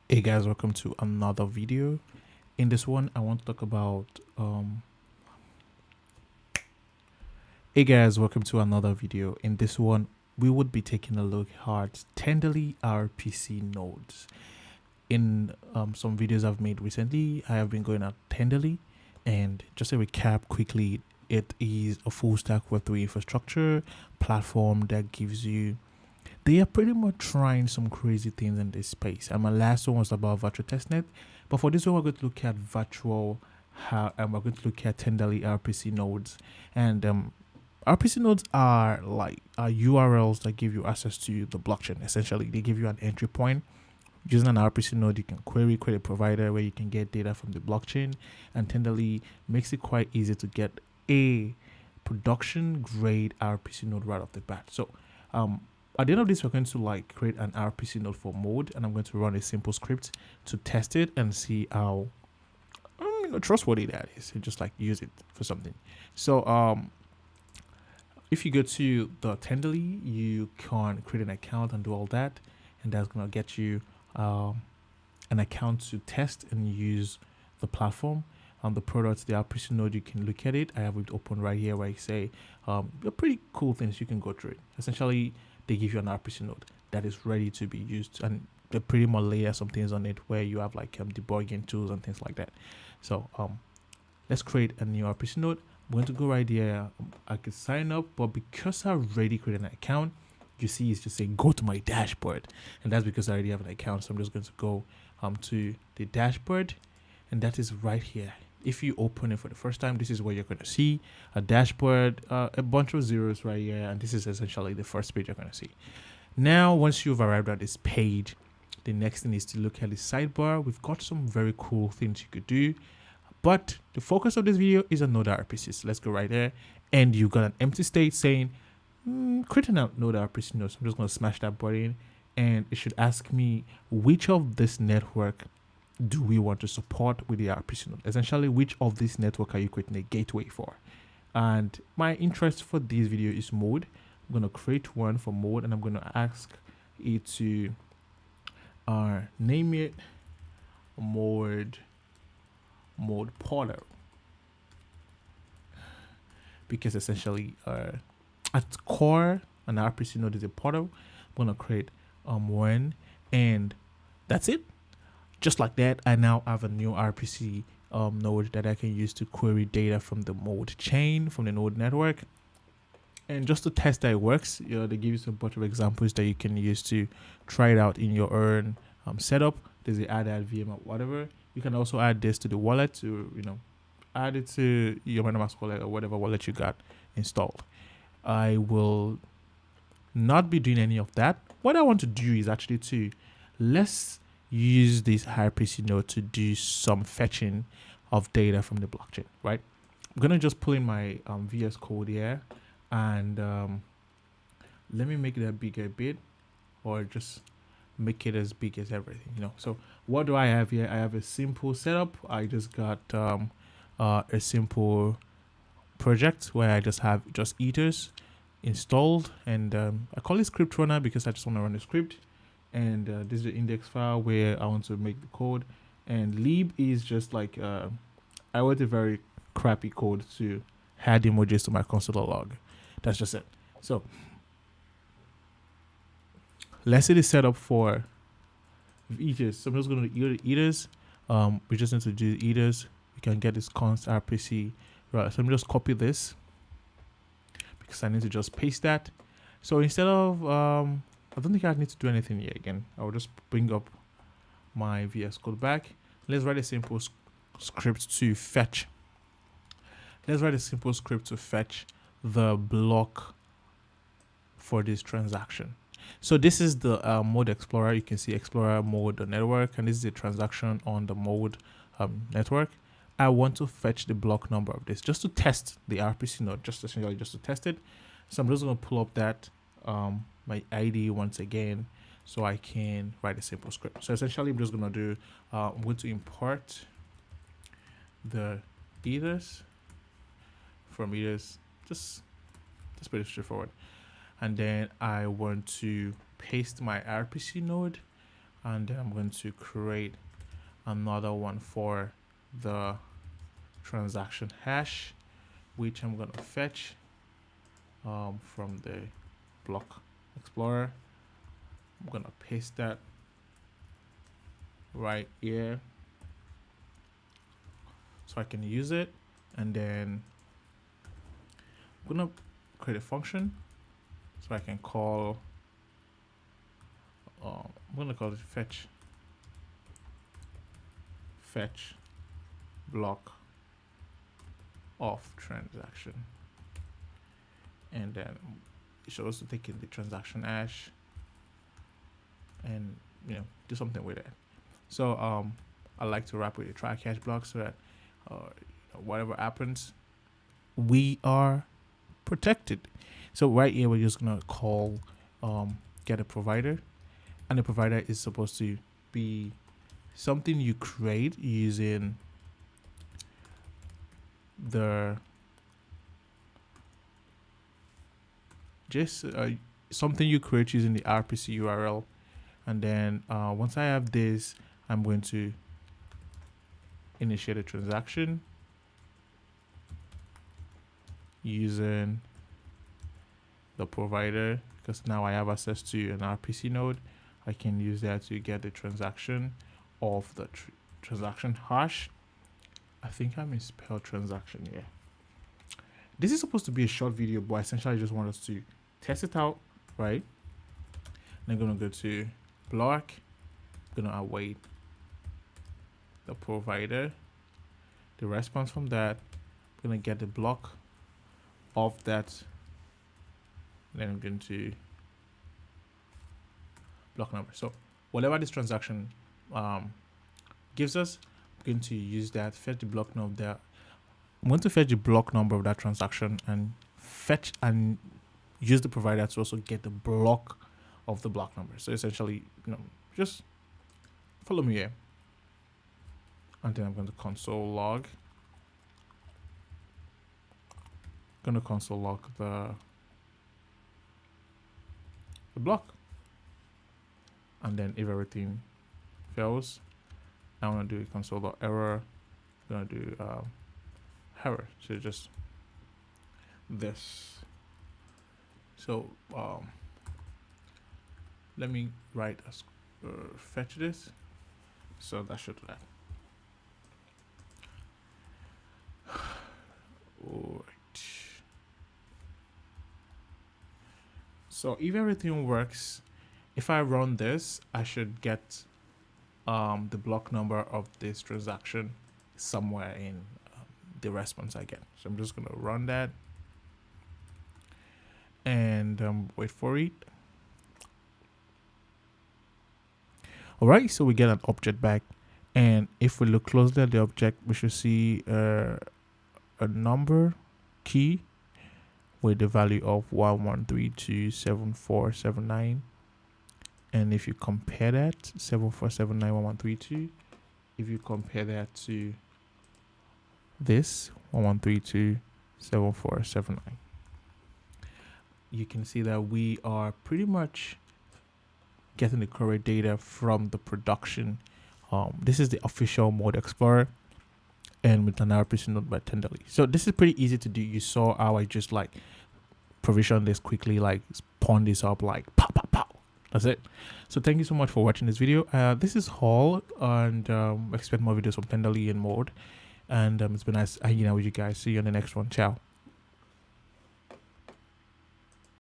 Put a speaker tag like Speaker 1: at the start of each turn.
Speaker 1: Hey guys, welcome to another video. In this one, I want to talk about Hey guys, welcome to another video. In this one, we would be taking a look at Tenderly RPC nodes. In some videos I've made recently, I have been going at Tenderly, and just a recap quickly, it is a full stack Web3 infrastructure platform that gives you. They are pretty much trying some crazy things in this space. And my last one was about virtual testnet, but for this one we're going to look at we're going to look at Tenderly RPC nodes. And RPC nodes are like URLs that give you access to the blockchain. Essentially, they give you an entry point. Using an RPC node, you can create a provider where you can get data from the blockchain, and Tenderly makes it quite easy to get a production grade RPC node right off the bat. So at the end of this, we're going to create an RPC node for mode, and I'm going to run a simple script to test it and see how trustworthy that is, and just use it for something. So if you go to the Tenderly, you can create an account and do all that, and that's gonna get you an account to test and use the platform. The products, the RPC node, you can look at it. I have it open right here where I say they're pretty cool things you can go through it. Essentially, they give you an RPC node that is ready to be used, and they pretty much layer some things on it where you have debugging tools and things like that. So let's create a new RPC node. I'm going to go right here. I can sign up, but because I already created an account, you see it's just saying go to my dashboard, and that's because I already have an account. So I'm just going to go to the dashboard, and that is right here. If you open it for the first time, this is where you're going to see a dashboard, a bunch of zeros right here, and this is essentially the first page you're going to see. Now, once you've arrived at this page, the next thing is to look at the sidebar. We've got some very cool things you could do, but the focus of this video is on Node RPCs. Let's go right there, and you've got an empty state saying creating out Node RPC nodes. So I'm just going to smash that button, and it should ask me which of this network do we want to support with the RPC node. Essentially, which of this network are you creating a gateway for? And my interest for this video is mode. I'm going to create one for mode, and I'm going to ask it to name it mode portal, because essentially at core an RPC node is a portal. I'm going to create one, and that's it. Just like that, I now have a new RPC node that I can use to query data from the mode chain, from the node network. And just to test that it works, they give you some bunch of examples that you can use to try it out in your own setup. There's the add VM or whatever. You can also add this to the wallet to add it to your MetaMask wallet or whatever wallet you got installed. I will not be doing any of that. What I want to do is actually let's use this RPC node to do some fetching of data from the blockchain, right? I'm gonna just pull in my VS Code here, and let me make that bigger a bit, or just make it as big as everything. So what do I have here? I have a simple setup. I just got a simple project where I just have ethers installed, and I call it script runner because I just want to run the script. And this is the index file where I want to make the code, and lib is just I wrote a very crappy code to add emojis to my console log. That's just it. So let's say the setup for ethers. So I'm just going to do ethers. We just need to do ethers. We can get this const RPC, right? So I'm just copy this because I need to just paste that. So instead of I don't think I need to do anything here again. I will just bring up my VS Code back. Let's write a simple script to fetch. Let's write a simple script to fetch the block for this transaction. So this is the mode explorer. You can see explorer mode the network, and this is the transaction on the mode network. I want to fetch the block number of this just to test the RPC node, essentially just to test it. So I'm just going to pull up that my ID once again, so I can write a simple script. So essentially, I'm just gonna do. I'm going to import the ethers from ethers. Just pretty straightforward. and then I want to paste my RPC node, and then I'm going to create another one for the transaction hash, which I'm going to fetch from the block explorer. I'm going to paste that right here so I can use it, and then I'm going to create a function so I can call I'm going to call it fetch block of transaction, and then it should also take in the transaction hash and do something with it. So I like to wrap with a try catch block so that whatever happens, we are protected. So right here we're just gonna call get a provider, and the provider is supposed to be something you create using the something you create using the RPC URL. And then once I have this, I'm going to initiate a transaction using the provider, because now I have access to an RPC node. I can use that to get the transaction of the transaction hash. I think I misspelled transaction here. This is supposed to be a short video, but essentially I just want us to test it out, right? And I'm gonna go to block, I'm gonna await the provider, the response from that. I'm gonna get the block of that, and then I'm going to block number. So whatever this transaction gives us, I'm going to use that, fetch the block number there. I'm going to fetch the block number of that transaction and fetch and use the provider to also get the block of the block number. So essentially, just follow me here. And then I'm going to console log. I'm going to console log the block. And then if everything fails, I want to do a console log error. I'm going to do error. So just this. So let me write fetch this. So that should do that. All right. So if everything works, if I run this, I should get the block number of this transaction somewhere in the response I get. So I'm just going to run that and wait for it. All right, so we get an object back, and if we look closely at the object, we should see a number key with the value of 11327479. And if you compare that 74791132, if you compare that to this 11327479, you can see that we are pretty much getting the correct data from the production. This is the official Node Explorer, and with an RPC node by Tenderly. So this is pretty easy to do. You saw how I just like provision this quickly, like spawn this up, like pow pow pow. That's it. So thank you so much for watching this video. This is Hall, and expect more videos from Tenderly and Mode. And it's been nice hanging out with you guys. See you on the next one. Ciao.